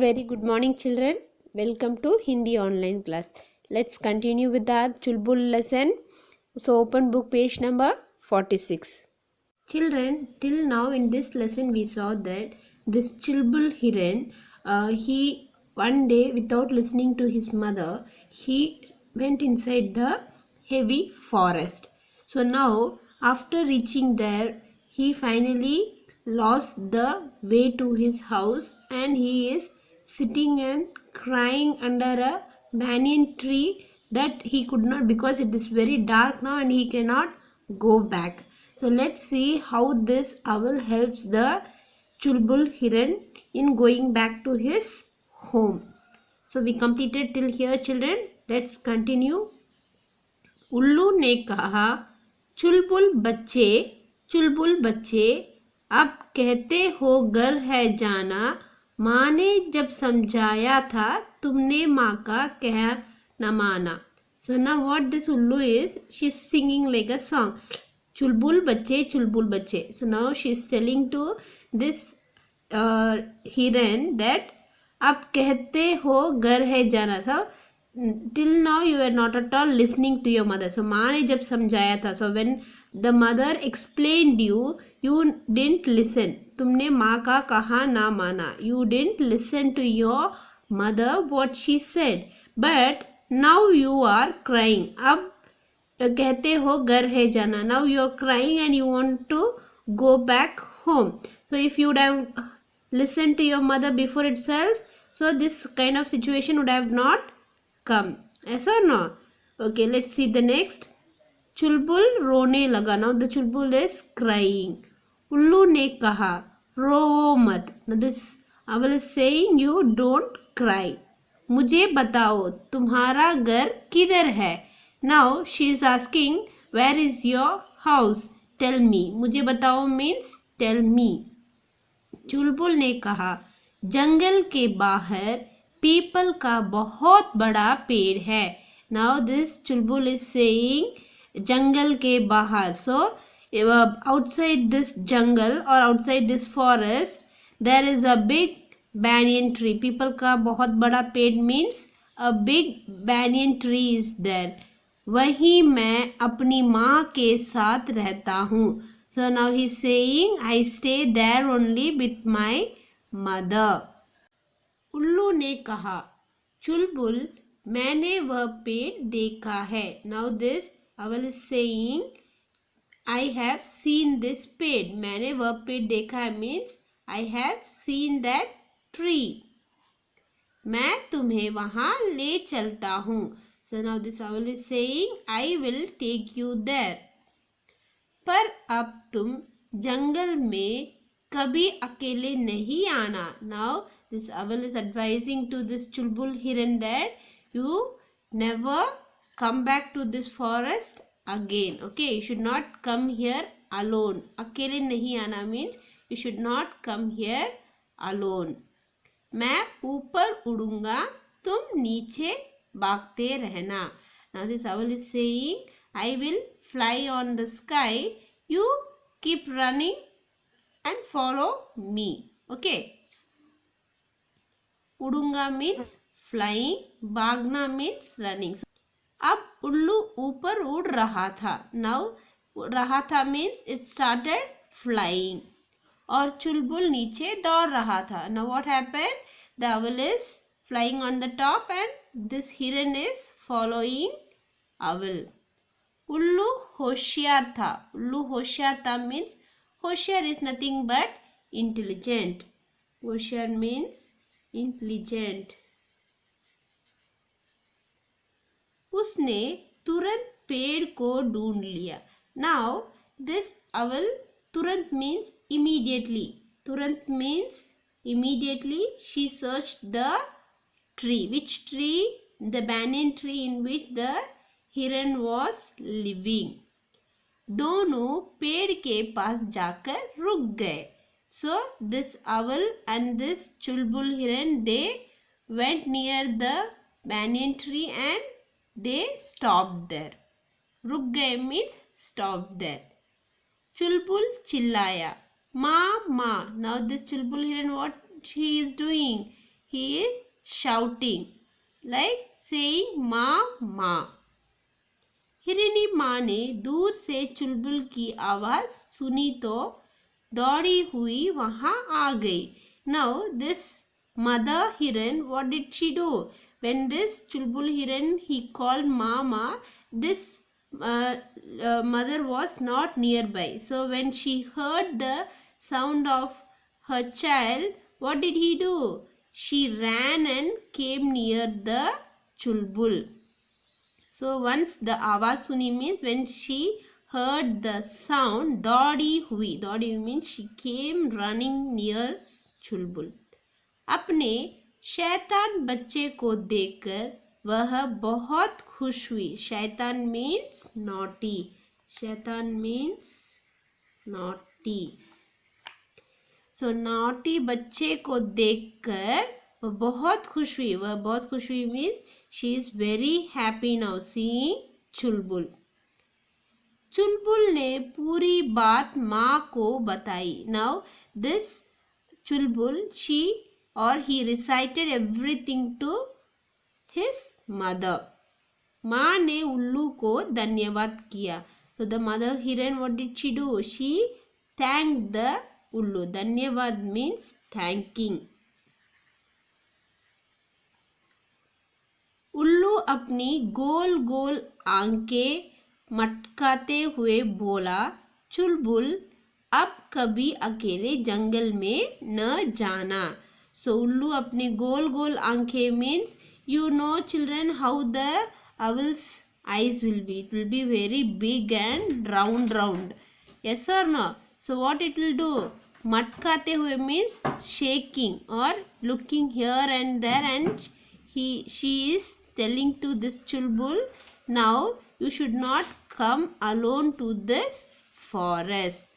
very good morning children. Welcome to Hindi online class. Let's continue with our Chulbul lesson. So open book page number 46. Children, till now in this lesson we saw that this Chulbul Hiran, he one day without listening to his mother, he went inside the heavy forest. So now after reaching there, he finally lost the way to his house and he is sitting and crying under a banyan tree that he could not, because it is very dark now and he cannot go back. So let's see how this owl helps the Chulbul Hiran in going back to his home. So we completed till here children. Let's continue. उल्लू ने कहा, चुलबुल बच्चे अब कहते हो घर है जाना, माँ ने जब समझाया था तुमने माँ का कह न माना. So now what this Ullu is, she's singing like a song. चुलबुल बच्चे. So now she's telling to this hiran that अब कहते हो घर है जाना. So till now you were not at all listening to your mother. So माँ ने जब समझाया था, so when the mother explained you didn't listen. तुमने माँ का कहा ना माना. You didn't listen to your mother what she said. But now you are crying. अब कहते हो घर है जाना. Now you are crying and you want to go back home. So if you would have listened to your mother before itself, so this kind of situation would have not come. Yes or no? Okay, let's see the next. चुलबुल रोने लगा. Now the chulbul is crying. उल्लू ने कहा, रो मत. Now this owl is saying you don't cry. मुझे बताओ तुम्हारा घर किधर है. Now she is asking where is your house. Tell me. मुझे बताओ means tell me. चुलबुल ने कहा, जंगल के बाहर पीपल का बहुत बड़ा पेड़ है. Now this chulbul is saying जंगल के बाहर. So outside this jungle or outside this forest there is a big banyan tree. People का बहुत बड़ा पेड़ means a big banyan tree is there. वहीं मैं अपनी माँ के साथ रहता हूँ. So now he is saying I stay there only with my mother. उल्लू ने कहा, चुलबुल मैंने वह पेड़ देखा है. Now this owl is saying I have seen this पेड़. मैंने वह पेड़ देखा है means I have seen that tree. मैं तुम्हें वहाँ ले चलता हूँ. So now this owl is saying I will take you there. पर अब तुम जंगल में कभी अकेले नहीं आना. Now this owl is advising to this chulbul hiran that you never come back to this forest again. Okay, you should not come here alone. अकेले नहीं आना means you should not come here alone. मैं ऊपर उड़ूंगा, तुम नीचे भागते रहना. Now this owl is saying I will fly on the sky, you keep running and follow me. Okay. उड़ूंगा means flying, भागना means running. So, अब उल्लू ऊपर उड़ रहा था. Now रहा था means it started flying. और चुलबुल नीचे दौड़ रहा था. Now what happened? The owl is flying on the top and this hiran is following owl. उल्लू होशियार था. उल्लू होशियार था means होशियार is nothing but intelligent. होशियार means intelligent. उसने तुरंत पेड़ को ढूंढ लिया. Now this owl तुरंत means immediately. तुरंत means immediately she searched the tree. Which tree? The banyan tree in which the hiran was living. दोनों पेड़ के पास जाकर रुक गए. So this owl and this chulbul hiran they went near the banyan tree and they stopped there. रुक गए means stopped there. चुलबुल चिल्लाया, माँ माँ. Now this chulbul hiran what he is doing? he is shouting, like saying ma ma. हिरनी माँ ने दूर से चुलबुल की आवाज सुनी तो दौड़ी हुई वहां आ गई. Now this mother hiran, what did she do? When this chulbul hiran he called mama, this mother was not nearby. So when she heard the sound of her child, what did he do? She ran and came near the chulbul. So once the आवाज सुनी means when she heard the sound, दौड़ी हुई means she came running near चुलबुल. अपने शैतान बच्चे को देखकर वह बहुत खुश हुई. शैतान means naughty. शैतान means naughty. So naughty बच्चे को देखकर वह बहुत खुश हुई. वह बहुत खुश हुई means she is very happy now seeing चुलबुल. चुलबुल ने पूरी बात माँ को बताई. Now this Chulbul she or he recited everything to his mother. माँ ने उल्लू को धन्यवाद किया. So the mother hiran, what did she do? She thanked the उल्लू. धन्यवाद means thanking. उल्लू अपनी गोल गोल आंखें मटकाते हुए बोला, चुलबुल अब कभी अकेले जंगल में न जाना. सो उल्लू अपनी गोल गोल आंखें means you know children how the owl's eyes will be. It will be very big and round. Yes or no? So what it will do? मटकाते हुए means shaking or looking here and there, and she is telling to this chulbul, now you should not come alone to this forest.